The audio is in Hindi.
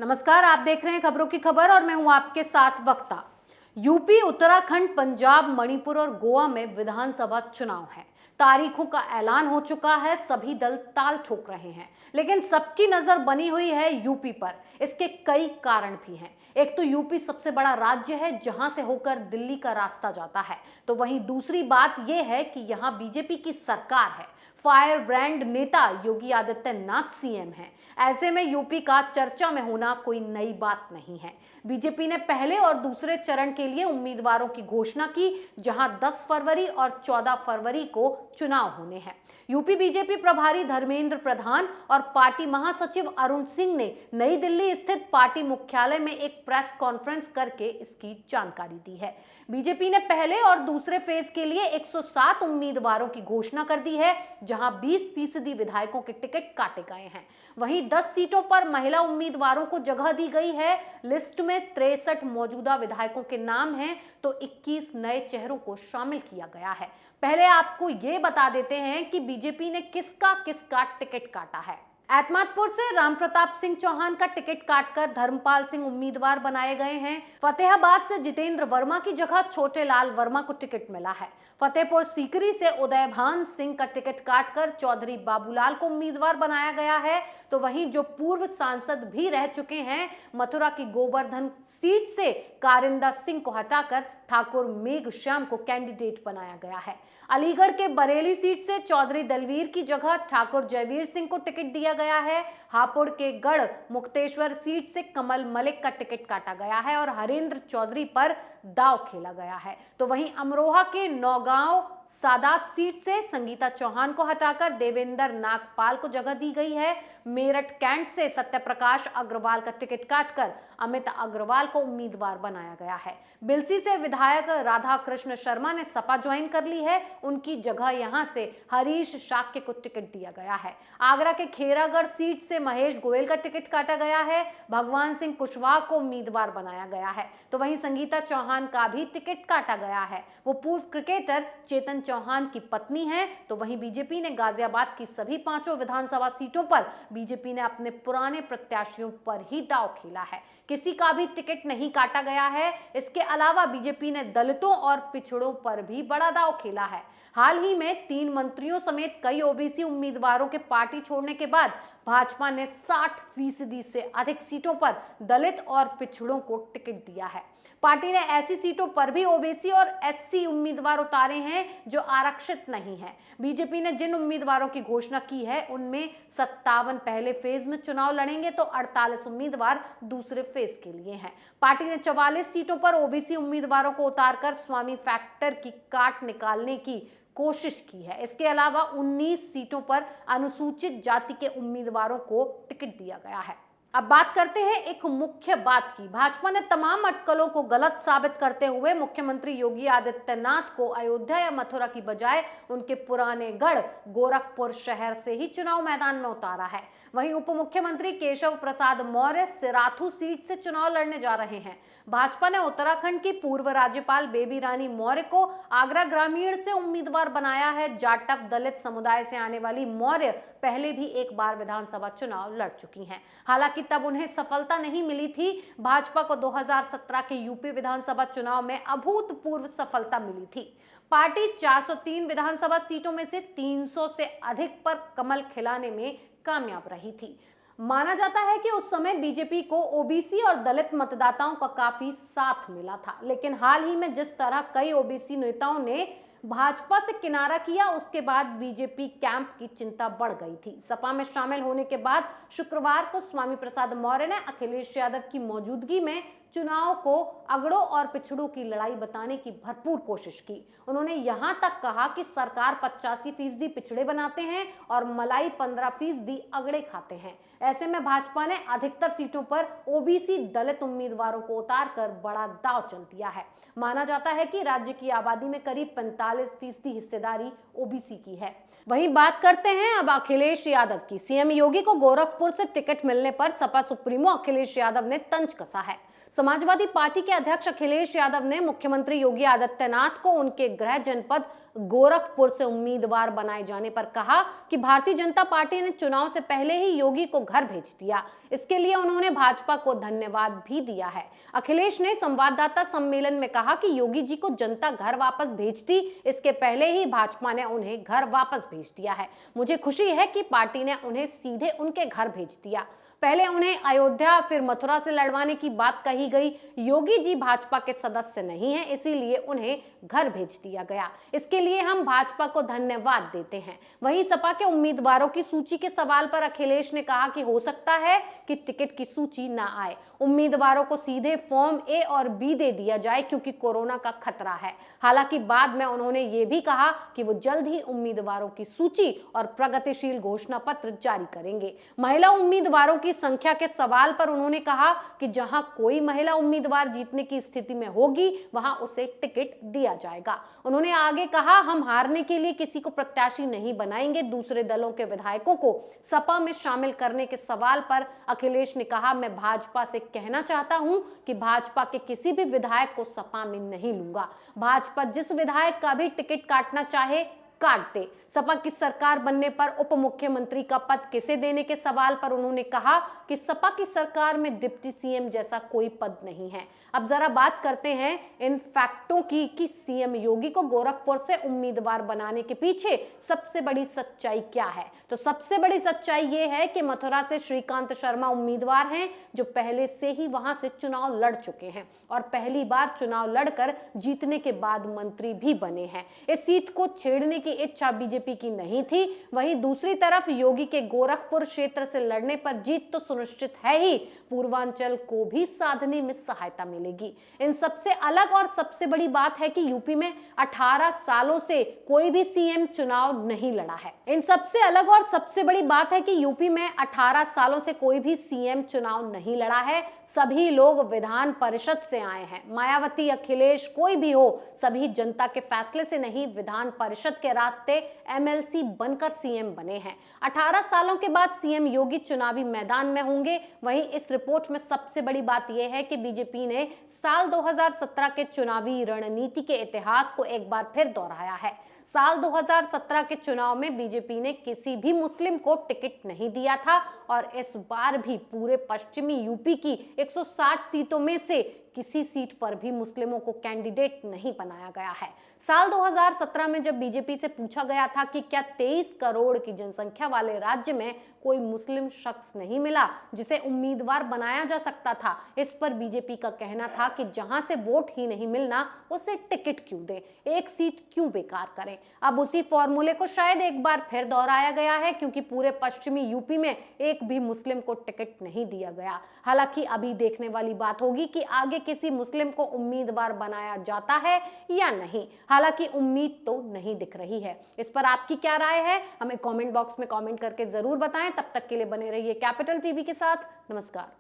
नमस्कार, आप देख रहे हैं खबरों की खबर और मैं हूं आपके साथ वक्ता। यूपी, उत्तराखंड, पंजाब, मणिपुर और गोवा में विधानसभा चुनाव है। तारीखों का ऐलान हो चुका है, सभी दल ताल ठोक रहे हैं, लेकिन सबकी नजर बनी हुई है यूपी पर। इसके कई कारण भी हैं। एक तो यूपी सबसे बड़ा राज्य है, जहां से होकर दिल्ली का रास्ता जाता है। तो वहीं दूसरी बात यह है कि यहां बीजेपी की सरकार है। फायर ब्रांड नेता योगी आदित्यनाथ सीएम हैं। ऐसे में यूपी का चर्चा में होना कोई नई बात नहीं है। बीजेपी ने पहले और दूसरे चरण के लिए उम्मीदवारों की घोषणा की, जहां 10 फरवरी और 14 फरवरी को चुनाव होने हैं। यूपी बीजेपी प्रभारी धर्मेंद्र प्रधान और पार्टी महासचिव अरुण सिंह ने नई दिल्ली स्थित पार्टी मुख्यालय में एक प्रेस कॉन्फ्रेंस करके इसकी जानकारी दी है। बीजेपी ने पहले और दूसरे फेज के लिए 107 उम्मीदवारों की घोषणा कर दी है, जहां 20% विधायकों के टिकट काटे गए हैं। वहीं 10 सीटों पर महिला उम्मीदवारों को जगह दी गई है। लिस्ट में 63 मौजूदा विधायकों के नाम हैं, तो 21 नए चेहरों को शामिल किया गया है। पहले आपको ये बता देते हैं कि बीजेपी ने किसका टिकट काटा है। एतमादपुर से रामप्रताप सिंह चौहान का टिकट काटकर धर्मपाल सिंह उम्मीदवार बनाए गए हैं। फतेहाबाद से जितेंद्र वर्मा की जगह छोटे लाल वर्मा को टिकट मिला है। फतेहपुर सीकरी से उदयभान सिंह का टिकट काटकर चौधरी बाबूलाल को उम्मीदवार बनाया गया है। तो वहीं जो पूर्व सांसद भी रह चुके हैं, मथुरा की गोवर्धन सीट से कारिंदा सिंह को हटाकर ठाकुर मेघश्याम को कैंडिडेट बनाया गया है। अलीगढ़ के बरेली सीट से चौधरी दलवीर की जगह ठाकुर जयवीर सिंह को टिकट दिया गया है। हापुड़ के गढ़ मुक्तेश्वर सीट से कमल मलिक का टिकट काटा गया है और हरेंद्र चौधरी पर दांव खेला गया है। तो वहीं अमरोहा के नौगांव सादात सीट से संगीता चौहान को हटाकर देवेंद्र नागपाल को जगह दी गई है। मेरठ कैंट से सत्यप्रकाश अग्रवाल का टिकट काटकर अमित अग्रवाल को उम्मीदवार बनाया गया है। बिलसी से विधायक राधा कृष्ण शर्मा ने सपा ज्वाइन कर ली है। उनकी जगह यहां से हरीश शाक्य को टिकट दिया गया है। आगरा के खेरागढ़ सीट से महेश गोयल का टिकट काटा गया है। भगवान सिंह कुशवाहा को उम्मीदवार बनाया गया है। तो वहीं संगीता चौहान का भी टिकट काटा गया है। वो पूर्व क्रिकेटर चेतन चौहान की पत्नी है। तो वहीं बीजेपी ने गाजियाबाद की सभी 5 विधानसभा सीटों पर बीजेपी ने अपने पुराने प्रत्याशियों पर ही दांव खेला है। किसी का भी टिकट नहीं काटा गया है। इसके अलावा बीजेपी ने दलितों और पिछड़ों पर भी बड़ा दांव खेला है। हाल ही में 3 मंत्रियों समेत कई ओबीसी उम्मीदवारों के पार्टी छोड़ने के बाद भाजपा ने 60% से अधिक सीटों पर दलित और पिछड़ों को टिकट दिया है। पार्टी ने ऐसी सीटों पर भी ओबीसी और एससी उम्मीदवार उतारे हैं जो आरक्षित नहीं है। बीजेपी ने जिन उम्मीदवारों की घोषणा की है, उनमें 57 पहले फेज में चुनाव लड़ेंगे, तो 48 उम्मीदवार दूसरे फेज के लिए हैं। पार्टी ने 44 सीटों पर ओबीसी उम्मीदवारों को उतारकर स्वामी फैक्टर की काट निकालने की कोशिश की है। इसके अलावा 19 सीटों पर अनुसूचित जाति के उम्मीदवारों को टिकट दिया गया है। अब बात करते हैं एक मुख्य बात की। भाजपा ने तमाम अटकलों को गलत साबित करते हुए मुख्यमंत्री योगी आदित्यनाथ को अयोध्या या मथुरा की बजाय उनके पुराने गढ़ गोरखपुर शहर से ही चुनाव मैदान में उतारा है। वहीं उप मुख्यमंत्री केशव प्रसाद मौर्य सिराथू सीट से चुनाव लड़ने जा रहे हैं। भाजपा ने उत्तराखंड की पूर्व राज्यपाल बेबी रानी मौर्य को आगरा ग्रामीण से उम्मीदवार बनाया है। जाटव दलित समुदाय से आने वाली मौर्य पहले भी एक बार विधानसभा चुनाव लड़ चुकी हैं। हालांकि तब उन्हें सफलता नहीं मिली थी। भाजपा को 2017 के यूपी विधानसभा चुनाव में अभूतपूर्व सफलता मिली थी। पार्टी 403 विधानसभा सीटों में से 300 से अधिक पर कमल खिलाने में कामयाब रही थी। माना जाता है कि उस समय बीजेपी को ओबीसी और दलित मतदाताओं का काफी साथ मिला था, लेकिन हाल ही में जिस तरह कई ओबीसी नेताओं ने भाजपा से किनारा किया, उसके बाद बीजेपी कैंप की चिंता बढ़ गई थी। सपा में शामिल होने के बाद शुक्रवार को स्वामी प्रसाद मौर्य ने अखिलेश यादव की मौजूदगी में चुनाव को अगड़ों और पिछड़ों की लड़ाई बताने की भरपूर कोशिश की। उन्होंने यहां तक कहा कि सरकार 85% पिछड़े बनाते हैं और मलाई 15% अगड़े खाते हैं। ऐसे में भाजपा ने अधिकतर सीटों पर ओबीसी दलित उम्मीदवारों को उतारकर बड़ा दांव चल दिया है। माना जाता है कि राज्य की आबादी में करीब 45% हिस्सेदारी ओबीसी की है। वहीं बात करते हैं अब अखिलेश यादव की। सीएम योगी को गोरखपुर से टिकट मिलने पर सपा सुप्रीमो अखिलेश यादव ने तंज कसा है। समाजवादी पार्टी के अध्यक्ष अखिलेश यादव ने मुख्यमंत्री योगी आदित्यनाथ को उनके गृह जनपद गोरखपुर से उम्मीदवार बनाए जाने पर कहा कि भारतीय जनता पार्टी ने चुनाव से पहले ही योगी को घर भेज दिया। इसके लिए उन्होंने भाजपा को धन्यवाद भी दिया है। अखिलेश ने संवाददाता सम्मेलन में कहा कि योगी जी को जनता घर वापस भेजती, इसके पहले ही भाजपा ने उन्हें घर वापस भेज दिया है। मुझे खुशी है कि पार्टी ने उन्हें सीधे उनके घर भेज दिया। पहले उन्हें अयोध्या फिर मथुरा से लड़वाने की बात कही गई। योगी जी भाजपा के सदस्य नहीं हैं, इसीलिए उन्हें घर भेज दिया गया। इसके लिए हम भाजपा को धन्यवाद देते हैं। वहीं सपा के उम्मीदवारों की सूची के सवाल पर अखिलेश ने कहा कि हो सकता है कि टिकट की सूची ना आए, उम्मीदवारों को सीधे फॉर्म ए और बी दे दिया जाए क्योंकि कोरोना का खतरा है। हालांकि बाद में उन्होंने ये भी कहा कि वो जल्द ही उम्मीदवारों की सूची और प्रगतिशील घोषणा पत्र जारी करेंगे। महिला उम्मीदवारों की संख्या के सवाल पर उन्होंने कहा कि जहां कोई महिला उम्मीदवार जीतने की स्थिति में होगी वहां उसे टिकट दिया जाएगा। उन्होंने आगे कहा, हम हारने के लिए किसी को प्रत्याशी नहीं बनाएंगे। दूसरे दलों के विधायकों को सपा में शामिल करने के सवाल पर अखिलेश ने कहा, मैं भाजपा से कहना चाहता हूं कि भाजपा के किसी भी विधायक को सपा में नहीं लूंगा। भाजपा जिस विधायक का भी टिकट काटना चाहे काट दे। सपा की सरकार बनने पर उप मुख्यमंत्री का पद किसे देने के सवाल पर उन्होंने कहा कि सपा की सरकार में डिप्टी सीएम जैसा कोई पद नहीं है। अब जरा बात करते हैं इन फैक्टों की कि सीएम योगी को गोरखपुर से उम्मीदवार बनाने के पीछे सबसे बड़ी सच्चाई क्या है। तो सबसे बड़ी सच्चाई ये है कि मथुरा से श्रीकांत शर्मा उम्मीदवार हैं जो पहले से ही वहां से चुनाव लड़ चुके हैं और पहली बार चुनाव लड़कर जीतने के बाद मंत्री भी बने हैं। इस सीट को छेड़ने की इच्छा बीजेपी की नहीं थी। वहीं दूसरी तरफ योगी के गोरखपुर क्षेत्र से लड़ने पर जीत तो सुनिश्चित है ही, पूर्वांचल को भी साधने में सहायता मिलेगी। इन सबसे अलग और सबसे बड़ी बात है कि यूपी में 18 सालों से कोई भी सीएम चुनाव नहीं लड़ा है। इन सबसे अलग और सबसे बड़ी बात है कि यूपी में 18 सालों से कोई भी सीएम चुनाव नहीं लड़ा है। सभी लोग विधान परिषद से आए हैं। मायावती, अखिलेश, कोई भी हो, सभी जनता के फैसले से नहीं, विधान परिषद के रास्ते एमएलसी बनकर सीएम बने हैं। 18 सालों के बाद सीएम योगी चुनावी मैदान में होंगे। वहीं इस रिपोर्ट में सबसे बड़ी बात यह है कि बीजेपी ने साल 2017 के चुनावी रणनीति के इतिहास को एक बार फिर दोहराया है। साल 2017 के चुनाव में बीजेपी ने किसी भी मुस्लिम को टिकट नहीं दिया था और इस बार भी पूरे पश्चिमी यूपी की 160 सीटों में से किसी सीट पर भी मुस्लिमों को कैंडिडेट नहीं बनाया गया है। साल 2017 में जब बीजेपी से पूछा गया था कि क्या 23 करोड़ की जनसंख्या वाले राज्य में कोई मुस्लिम शख्स नहीं मिला जिसे उम्मीदवार बनाया जा सकता था, इस पर बीजेपी का कहना था कि जहां से वोट ही नहीं मिलना उसे टिकट क्यों दें, एक सीट क्यों बेकार करें। अब उसी फॉर्मूले को शायद एक बार फिर दोहराया गया है क्योंकि पूरे पश्चिमी यूपी में एक भी मुस्लिम को टिकट नहीं दिया गया। हालांकि अभी देखने वाली बात होगी कि आगे किसी मुस्लिम को उम्मीदवार बनाया जाता है या नहीं। हालांकि उम्मीद तो नहीं दिख रही है। इस पर आपकी क्या राय है, हमें कमेंट बॉक्स में कमेंट करके जरूर बताएं। तब तक के लिए बने रहिए कैपिटल टीवी के साथ। नमस्कार।